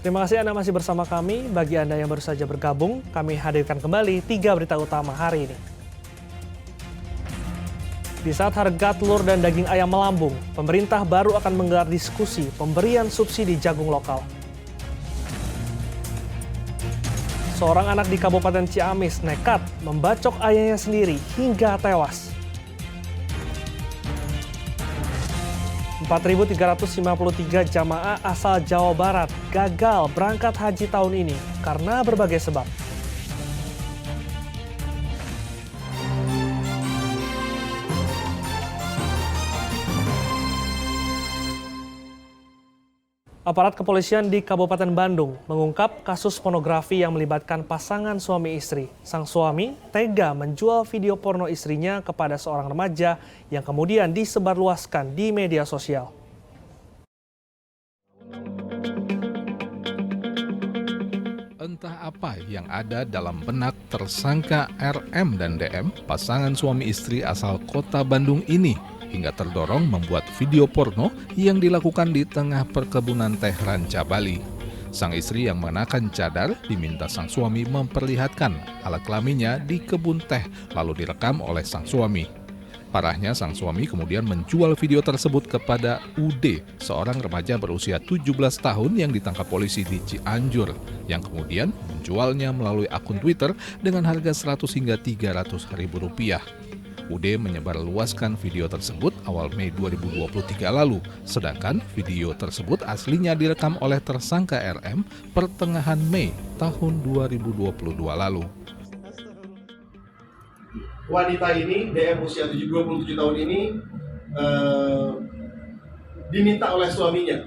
Terima kasih Anda masih bersama kami. Bagi Anda yang baru saja bergabung, kami hadirkan kembali 3 berita utama hari ini. Di saat harga telur dan daging ayam melambung, pemerintah baru akan menggelar diskusi pemberian subsidi jagung lokal. Seorang anak di Kabupaten Ciamis nekat membacok ayahnya sendiri hingga tewas. 4.353 jamaah asal Jawa Barat gagal berangkat haji tahun ini karena berbagai sebab. Aparat kepolisian di Kabupaten Bandung mengungkap kasus pornografi yang melibatkan pasangan suami istri. Sang suami tega menjual video porno istrinya kepada seorang remaja yang kemudian disebarluaskan di media sosial. Entah apa yang ada dalam benak tersangka RM dan DM, pasangan suami istri asal kota Bandung ini, hingga terdorong membuat video porno yang dilakukan di tengah perkebunan teh Ranca Bali. Sang istri yang mengenakan cadar diminta sang suami memperlihatkan alat kelaminnya di kebun teh, lalu direkam oleh sang suami. Parahnya, sang suami kemudian menjual video tersebut kepada UD, seorang remaja berusia 17 tahun yang ditangkap polisi di Cianjur, yang kemudian menjualnya melalui akun Twitter dengan harga 100 hingga 300 ribu rupiah. UD menyebarluaskan video tersebut awal Mei 2023 lalu, sedangkan video tersebut aslinya direkam oleh tersangka RM pertengahan Mei tahun 2022 lalu. Wanita ini, DM usia 27 tahun ini, diminta oleh suaminya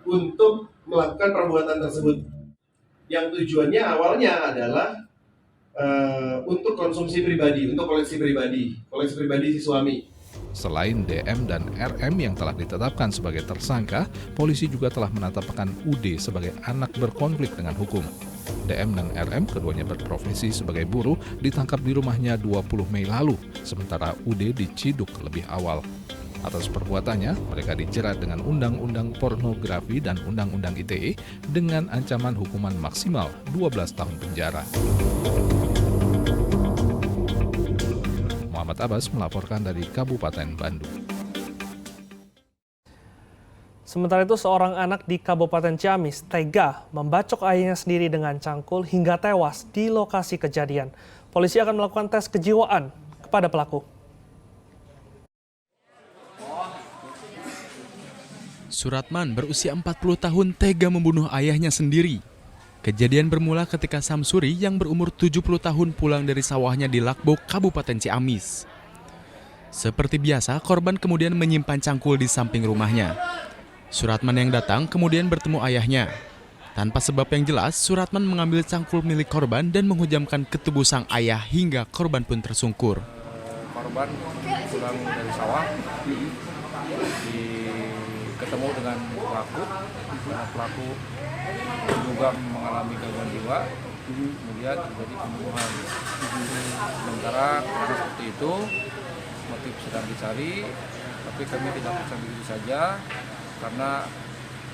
untuk melakukan perbuatan tersebut. Yang tujuannya awalnya adalah untuk konsumsi pribadi, untuk koleksi pribadi si suami. Selain DM dan RM yang telah ditetapkan sebagai tersangka, polisi juga telah menetapkan UD sebagai anak berkonflik dengan hukum. DM dan RM, keduanya berprofesi sebagai buruh, ditangkap di rumahnya 20 Mei lalu, sementara UD diciduk lebih awal. Atas perbuatannya, mereka dijerat dengan Undang-Undang Pornografi dan Undang-Undang ITE dengan ancaman hukuman maksimal 12 tahun penjara. Muhammad Abbas melaporkan dari Kabupaten Bandung. Sementara itu, seorang anak di Kabupaten Ciamis tega membacok ayahnya sendiri dengan cangkul hingga tewas di lokasi kejadian. Polisi akan melakukan tes kejiwaan kepada pelaku. Suratman berusia 40 tahun tega membunuh ayahnya sendiri. Kejadian bermula ketika Samsuri yang berumur 70 tahun pulang dari sawahnya di Lakbo, Kabupaten Ciamis. Seperti biasa, korban kemudian menyimpan cangkul di samping rumahnya. Suratman yang datang kemudian bertemu ayahnya. Tanpa sebab yang jelas, Suratman mengambil cangkul milik korban dan menghujamkan ke tubuh sang ayah hingga korban pun tersungkur. Korban pulang dari sawah, ketemu dengan pelaku, karena pelaku juga mengalami gangguan jiwa, kemudian terjadi pembunuhan. Sementara karena seperti itu, motif sedang dicari, tapi kami tidak bisa begitu saja, karena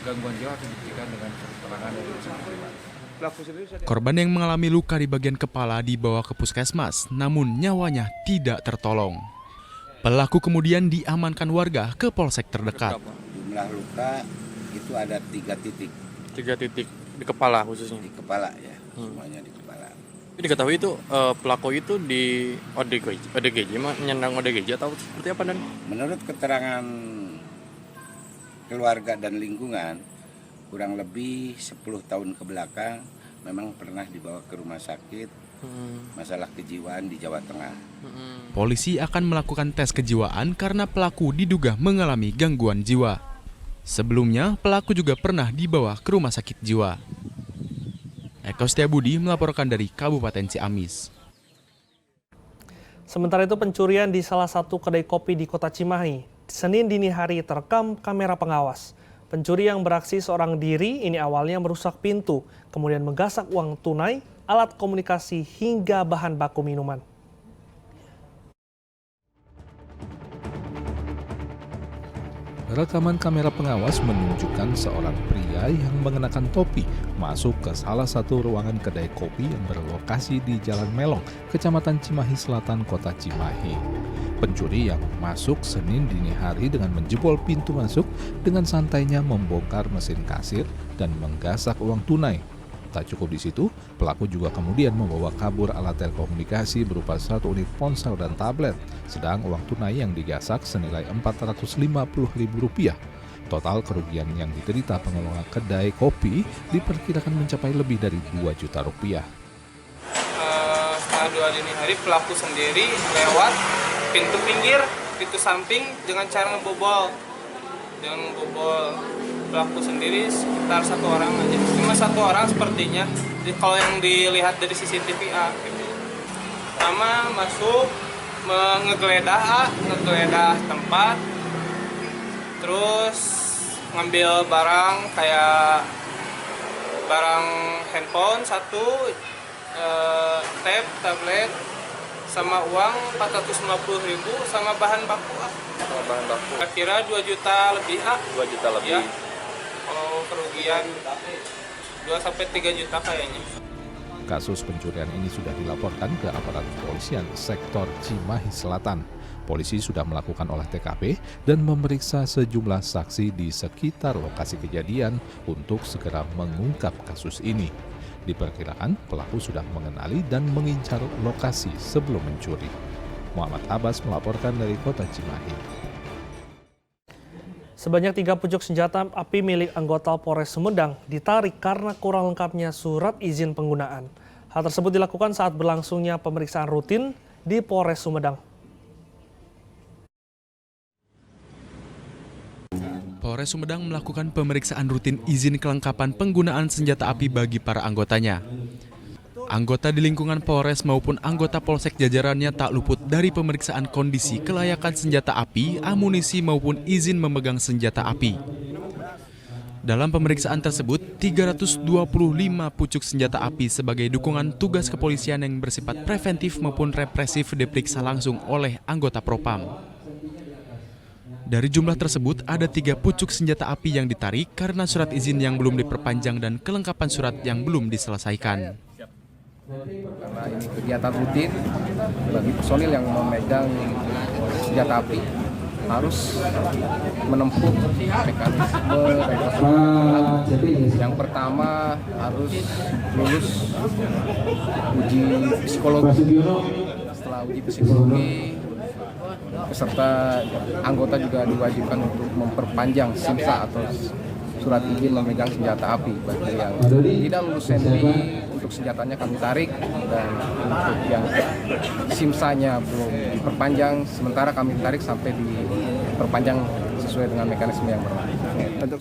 gangguan jiwa harus dibuktikan dengan keterangan dari saksi. Korban yang mengalami luka di bagian kepala dibawa ke puskesmas, namun nyawanya tidak tertolong. Pelaku kemudian diamankan warga ke polsek terdekat. Jumlah luka itu ada 3 titik. 3 titik di kepala khususnya? Di kepala ya, semuanya di kepala. Jadi diketahui itu pelaku itu di ODGJ, menyandang ODGJ atau seperti apa? Dan menurut keterangan keluarga dan lingkungan, kurang lebih 10 tahun ke belakang memang pernah dibawa ke rumah sakit masalah kejiwaan di Jawa Tengah. Polisi akan melakukan tes kejiwaan karena pelaku diduga mengalami gangguan jiwa. Sebelumnya, pelaku juga pernah dibawa ke rumah sakit jiwa. Eko Setiabudi melaporkan dari Kabupaten Ciamis. Sementara itu, pencurian di salah satu kedai kopi di Kota Cimahi Senin dini hari terekam kamera pengawas. Pencuri yang beraksi seorang diri ini awalnya merusak pintu, kemudian menggasak uang tunai, alat komunikasi hingga bahan baku minuman. Rekaman kamera pengawas menunjukkan seorang pria yang mengenakan topi masuk ke salah satu ruangan kedai kopi yang berlokasi di Jalan Melong, Kecamatan Cimahi Selatan, Kota Cimahi. Pencuri yang masuk Senin dini hari dengan menjebol pintu masuk dengan santainya membongkar mesin kasir dan menggasak uang tunai. Tak cukup di situ, pelaku juga kemudian membawa kabur alat telekomunikasi berupa 1 unit ponsel dan tablet, sedang uang tunai yang digasak senilai Rp450.000. Total kerugian yang diderita pengelola kedai kopi diperkirakan mencapai lebih dari Rp2 juta. Setengah 2 dini hari pelaku sendiri lewat pintu pinggir, pintu samping dengan cara ngebobol. Pelaku sendiri sekitar 1 orang aja, cuma 1 orang sepertinya. Kalau yang dilihat dari CCTV pertama masuk ngegeledah tempat, terus ngambil barang kayak barang handphone 1, tablet, sama uang Rp450.000 sama bahan baku. Kira-kira 2 juta lebih. 2 juta lebih. Ya. Kalau kerugian 2-3 juta kayaknya. Kasus pencurian ini sudah dilaporkan ke aparat kepolisian sektor Cimahi Selatan. Polisi sudah melakukan olah TKP dan memeriksa sejumlah saksi di sekitar lokasi kejadian untuk segera mengungkap kasus ini. Diperkirakan pelaku sudah mengenali dan mengincar lokasi sebelum mencuri. Muhammad Abbas melaporkan dari Kota Cimahi. Sebanyak 3 pucuk senjata api milik anggota Polres Sumedang ditarik karena kurang lengkapnya surat izin penggunaan. Hal tersebut dilakukan saat berlangsungnya pemeriksaan rutin di Polres Sumedang. Polres Sumedang melakukan pemeriksaan rutin izin kelengkapan penggunaan senjata api bagi para anggotanya. Anggota di lingkungan Polres maupun anggota Polsek jajarannya tak luput dari pemeriksaan kondisi kelayakan senjata api, amunisi maupun izin memegang senjata api. Dalam pemeriksaan tersebut, 325 pucuk senjata api sebagai dukungan tugas kepolisian yang bersifat preventif maupun represif diperiksa langsung oleh anggota Propam. Dari jumlah tersebut, ada 3 pucuk senjata api yang ditarik karena surat izin yang belum diperpanjang dan kelengkapan surat yang belum diselesaikan. Karena ini kegiatan rutin bagi personil yang memegang senjata api harus menempuh mekanisme dan prosedur. Yang pertama harus lulus uji psikologi. Setelah uji psikologi, peserta anggota juga diwajibkan untuk memperpanjang SIMSA atau surat izin memegang senjata api. Bagi yang tidak lulus SENDI, untuk senjatanya kami tarik, dan untuk yang SIMSA-nya belum diperpanjang, sementara kami tarik sampai diperpanjang sesuai dengan mekanisme yang berlaku.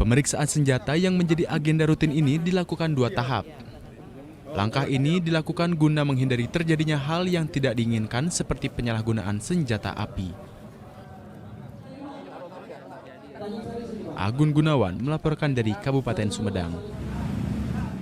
Pemeriksaan senjata yang menjadi agenda rutin ini dilakukan 2 tahap. Langkah ini dilakukan guna menghindari terjadinya hal yang tidak diinginkan seperti penyalahgunaan senjata api. Agun Gunawan melaporkan dari Kabupaten Sumedang.